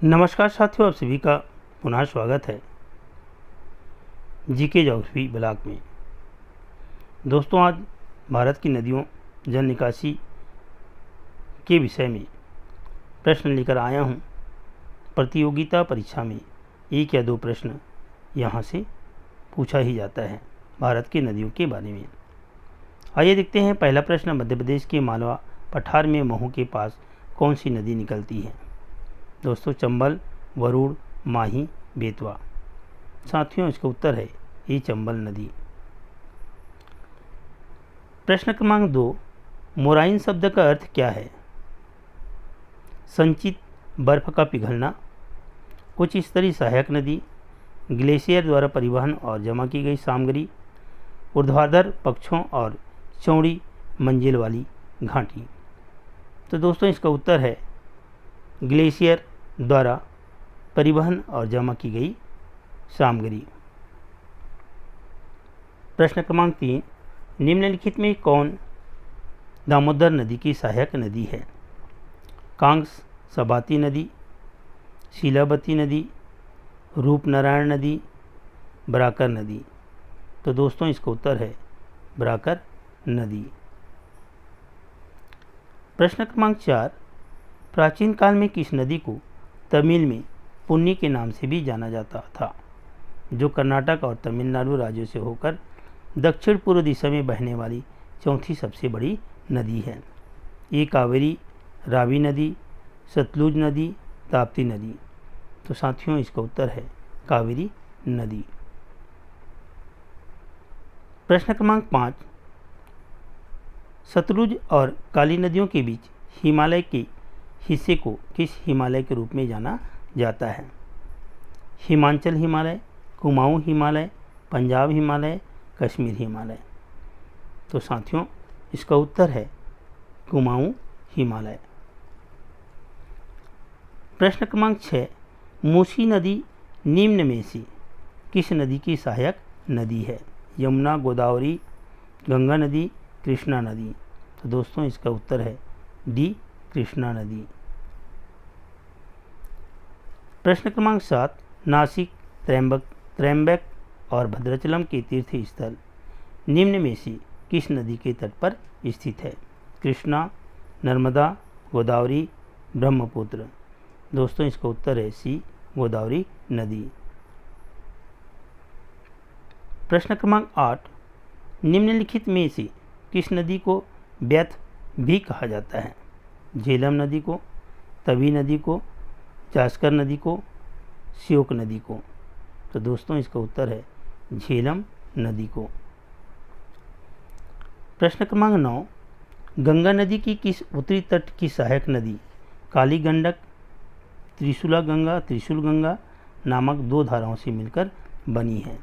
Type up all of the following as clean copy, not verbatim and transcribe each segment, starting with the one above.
नमस्कार साथियों, आप सभी का पुनः स्वागत है जीके ज्योग्राफी ब्लॉग में। दोस्तों, आज भारत की नदियों जल निकासी के विषय में प्रश्न लेकर आया हूं। प्रतियोगिता परीक्षा में एक या दो प्रश्न यहां से पूछा ही जाता है भारत की नदियों के बारे में। आइए देखते हैं। पहला प्रश्न, मध्य प्रदेश के मालवा पठार में महू के पास कौन सी नदी निकलती है? दोस्तों, चंबल, वरुण, माही, बेतवा। साथियों, इसका उत्तर है ये चंबल नदी। प्रश्न क्रमांक 2, मोराइन शब्द का अर्थ क्या है? संचित बर्फ का पिघलना, उच्च स्तरीय सहायक नदी, ग्लेशियर द्वारा परिवहन और जमा की गई सामग्री, ऊर्ध्वाधर पक्षों और चौड़ी मंजिल वाली घाटी। तो दोस्तों, इसका उत्तर है ग्लेशियर द्वारा परिवहन और जमा की गई सामग्री। प्रश्न क्रमांक 3, निम्नलिखित में कौन दामोदर नदी की सहायक नदी है? कांग्स सबाती नदी, शीलावती नदी, रूपनारायण नदी, बराकर नदी। तो दोस्तों, इसका उत्तर है बराकर नदी। प्रश्न क्रमांक 4, प्राचीन काल में किस नदी को तमिल में पुन्नी के नाम से भी जाना जाता था, जो कर्नाटक और तमिलनाडु राज्यों से होकर दक्षिण पूर्व दिशा में बहने वाली चौथी सबसे बड़ी नदी है? ये कावेरी, रावी नदी, सतलुज नदी, ताप्ती नदी। तो साथियों, इसका उत्तर है कावेरी नदी। प्रश्न क्रमांक 5, सतलुज और काली नदियों के बीच हिमालय के हिस्से को किस हिमालय के रूप में जाना जाता है? हिमाचल हिमालय, कुमाऊं हिमालय, पंजाब हिमालय, कश्मीर हिमालय। तो साथियों, इसका उत्तर है कुमाऊं हिमालय। प्रश्न क्रमांक 6, मूसी नदी निम्न में से किस नदी की सहायक नदी है? यमुना, गोदावरी, गंगा नदी, कृष्णा नदी। तो दोस्तों, इसका उत्तर है डी, कृष्णा नदी। प्रश्न क्रमांक 7, नासिक, त्रैम्बक और भद्राचलम के तीर्थ स्थल निम्न में से किस नदी के तट पर स्थित है? कृष्णा, नर्मदा, गोदावरी, ब्रह्मपुत्र। दोस्तों, इसका उत्तर है सी, गोदावरी नदी। प्रश्न क्रमांक 8, निम्नलिखित में से किस नदी को व्यथ भी कहा जाता है? झेलम नदी को, तवी नदी को, जास्कर नदी को, श्योक नदी को। तो दोस्तों, इसका उत्तर है झेलम नदी को। प्रश्न क्रमांक 9, गंगा नदी की किस उत्तरी तट की सहायक नदी काली गंडक, त्रिशूला गंगा, त्रिशूल गंगा नामक दो धाराओं से मिलकर बनी है?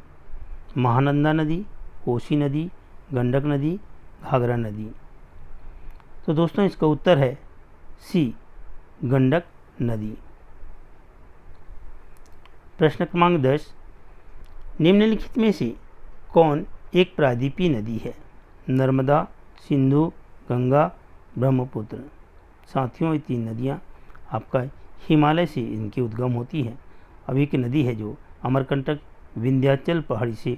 महानंदा नदी, कोसी नदी, गंडक नदी, घाघरा नदी। तो दोस्तों, इसका उत्तर है सी, गंडक नदी। प्रश्न क्रमांक 10, निम्नलिखित में से कौन एक प्रायद्वीपीय नदी है? नर्मदा, सिंधु, गंगा, ब्रह्मपुत्र। साथियों, ये तीन नदियाँ आपका हिमालय से इनकी उद्गम होती है। अब एक नदी है जो अमरकंटक विंध्याचल पहाड़ी से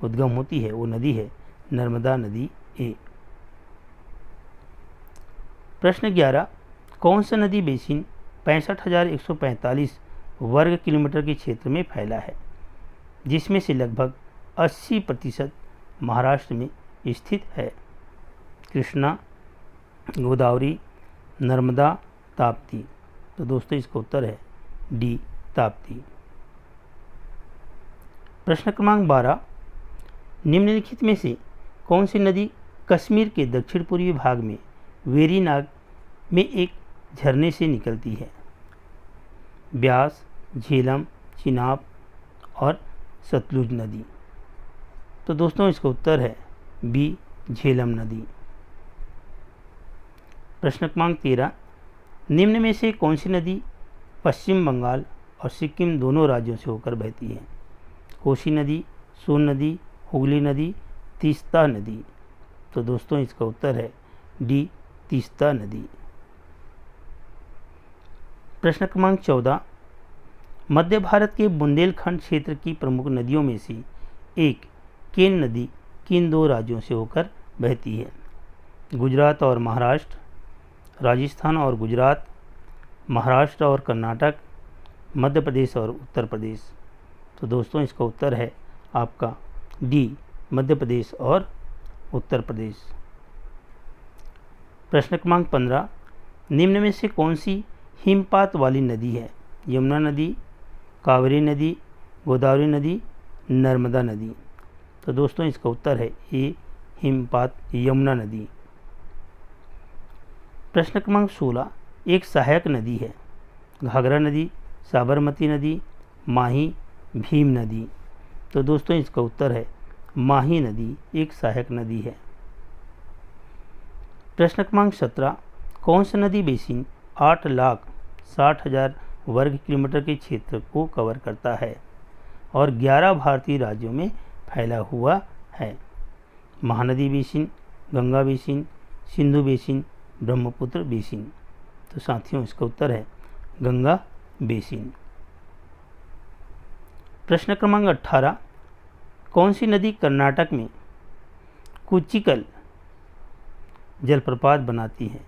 उद्गम होती है, वो नदी है नर्मदा नदी ए। प्रश्न 11, कौन सा नदी बेसिन 65,145 वर्ग किलोमीटर के क्षेत्र में फैला है, जिसमें से लगभग 80% महाराष्ट्र में स्थित है? कृष्णा, गोदावरी, नर्मदा, ताप्ती। तो दोस्तों, इसका उत्तर है डी, ताप्ती। प्रश्न क्रमांक 12, निम्नलिखित में से कौन सी नदी कश्मीर के दक्षिण पूर्वी भाग में वेरीनाग में एक झरने से निकलती है? ब्यास, झेलम, चिनाब और सतलुज नदी। तो दोस्तों, इसका उत्तर है बी, झेलम नदी। प्रश्न क्रमांक 13, निम्न में से कौन सी नदी पश्चिम बंगाल और सिक्किम दोनों राज्यों से होकर बहती है? कोसी नदी, सोन नदी, हुगली नदी, तीस्ता नदी। तो दोस्तों, इसका उत्तर है डी, तीस्ता नदी। प्रश्न क्रमांक 14, मध्य भारत के बुंदेलखंड क्षेत्र की प्रमुख नदियों में से एक केन नदी किन दो राज्यों से होकर बहती है? गुजरात और महाराष्ट्र, राजस्थान और गुजरात, महाराष्ट्र और कर्नाटक, मध्य प्रदेश और उत्तर प्रदेश। तो दोस्तों इसका उत्तर है आपका डी, मध्य प्रदेश और उत्तर प्रदेश। प्रश्न क्रमांक 15, निम्न में से कौन सी हिमपात वाली नदी है? यमुना नदी, कावेरी नदी, गोदावरी नदी, नर्मदा नदी। तो दोस्तों इसका उत्तर है ए, हिमपात यमुना नदी। प्रश्न क्रमांक 16, एक सहायक नदी है? घाघरा नदी, साबरमती नदी, माही, भीम नदी। तो दोस्तों इसका उत्तर है माही नदी एक सहायक नदी है। प्रश्न क्रमांक 17, कौन सा नदी बेसिन 8,60,000 वर्ग किलोमीटर के क्षेत्र को कवर करता है और 11 भारतीय राज्यों में फैला हुआ है? Mahanadi basin, Ganga basin, Sindhu basin, Brahmaputra basin. तो साथियों इसका उत्तर है गंगा बेसिन। प्रश्न क्रमांक 18, कौन सी नदी कर्नाटक में कुचिकल जलप्रपात बनाती है?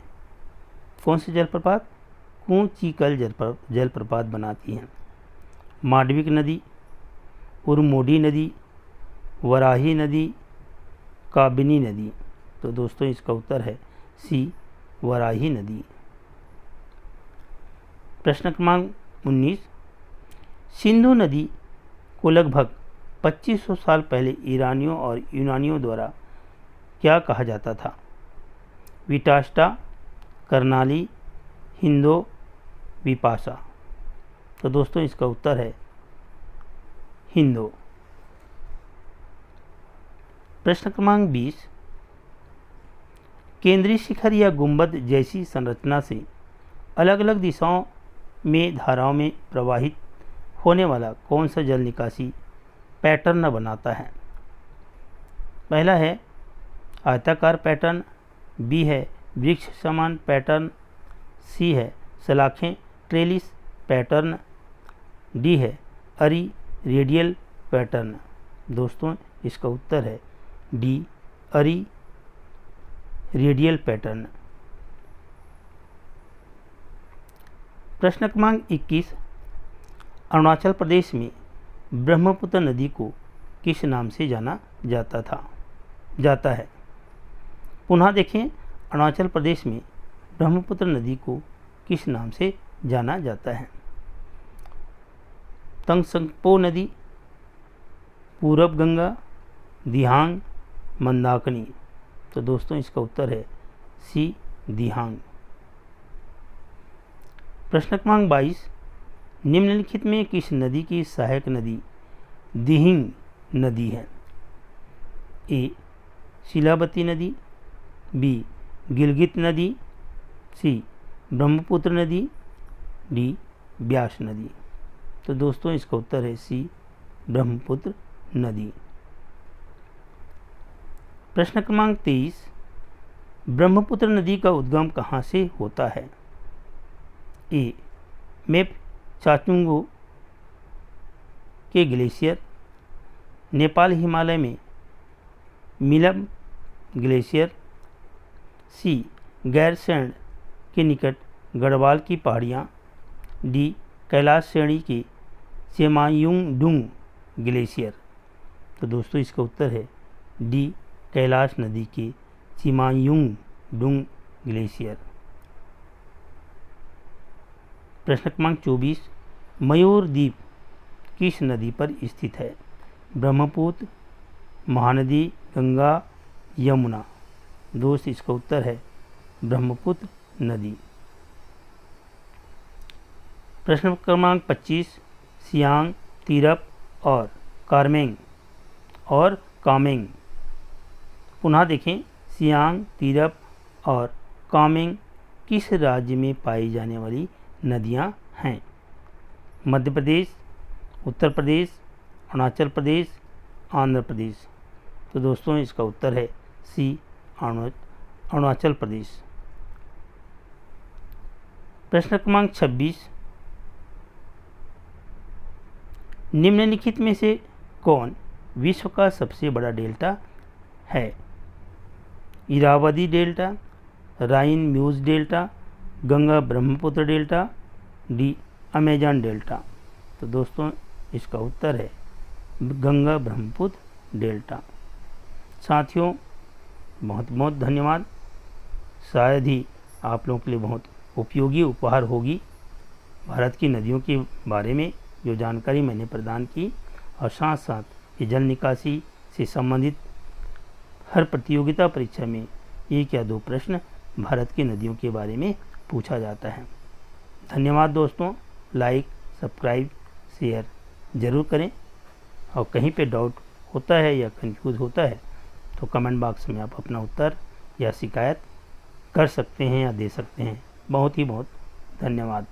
कौन सी जलप्रपात? कुचिकल जलप्रपात बनाती है। मांडविक नदी, उरमोडी नदी, वराही नदी, काबिनी नदी। तो दोस्तों इसका उत्तर है सी, वराही नदी। प्रश्न क्रमांक 19, सिंधु नदी को लगभग 2500 साल पहले ईरानियों और यूनानियों द्वारा क्या कहा जाता था? विटास्टा, कर्नाली, हिंदो, विपाशा। तो दोस्तों इसका उत्तर है हिंदो। प्रश्न क्रमांक 20, केंद्रीय शिखर या गुंबद जैसी संरचना से अलग अलग दिशाओं में धाराओं में प्रवाहित होने वाला कौन सा जल निकासी पैटर्न बनाता है? पहला है आयताकार पैटर्न, बी है वृक्ष समान पैटर्न, सी है सलाखें ट्रेलिस पैटर्न, डी है अरी रेडियल पैटर्न। दोस्तों इसका उत्तर है डी, अरी रेडियल पैटर्न। प्रश्न क्रमांक 21, अरुणाचल प्रदेश में ब्रह्मपुत्र नदी को किस नाम से जाना जाता है? पुनः देखें, अरुणाचल प्रदेश में ब्रह्मपुत्र नदी को किस नाम से जाना जाता है? तंगसंगपो नदी, पूरब गंगा, दिहांग, मंदाकिनी। तो दोस्तों इसका उत्तर है सी, दिहांग। प्रश्न क्रमांक 22, निम्नलिखित में किस नदी की सहायक नदी दिहिंग नदी है? ए, शिलावती नदी, बी, गिलगित नदी, सी, ब्रह्मपुत्र नदी, डी, ब्यास नदी। तो दोस्तों इसका उत्तर है सी, ब्रह्मपुत्र नदी। प्रश्न क्रमांक 23, ब्रह्मपुत्र नदी का उद्गम कहाँ से होता है? ए, मेप चाचुंगो के ग्लेशियर, नेपाल हिमालय में मिलम ग्लेशियर, सी, गैरसैंण के निकट गढ़वाल की पहाड़ियाँ, डी, कैलाश श्रेणी के सेमायुंगडुंग ग्लेशियर। तो दोस्तों इसका उत्तर है डी, कैलाश नदी के सेमायुंगडुंग ग्लेशियर। प्रश्न क्रमांक 24, मयूर द्वीप किस नदी पर स्थित है? ब्रह्मपुत्र, महानदी, गंगा, यमुना। दोस्त इसका उत्तर है ब्रह्मपुत्र नदी। प्रश्न क्रमांक 25, सियांग, तिरप और कामेंग। पुनः देखें, सियांग, तिरप और कामेंग किस राज्य में पाई जाने वाली नदियां हैं? मध्य प्रदेश, उत्तर प्रदेश, अरुणाचल प्रदेश, आंध्र प्रदेश। तो दोस्तों इसका उत्तर है सी, अरुणाचल प्रदेश। प्रश्न क्रमांक 26, निम्नलिखित में से कौन विश्व का सबसे बड़ा डेल्टा है? Irrawaddy delta, Rhine Meuse delta, Ganga Brahmaputra delta, the Amazon delta. तो दोस्तों इसका उत्तर है गंगा ब्रह्मपुत्र डेल्टा। साथियों बहुत बहुत धन्यवाद। शायद ही आप लोगों के लिए बहुत उपयोगी उपहार होगी भारत की नदियों के बारे में जो जानकारी मैंने प्रदान की, और साथ साथ ये जल निकासी से संबंधित हर प्रतियोगिता परीक्षा में 1 या 2 प्रश्न भारत की नदियों के बारे में पूछा जाता है। धन्यवाद दोस्तों। लाइक, सब्सक्राइब, शेयर ज़रूर करें, और कहीं पे डाउट होता है या कंफ्यूज होता है तो कमेंट बॉक्स में आप अपना उत्तर या शिकायत कर सकते हैं या दे सकते हैं। बहुत ही बहुत धन्यवाद।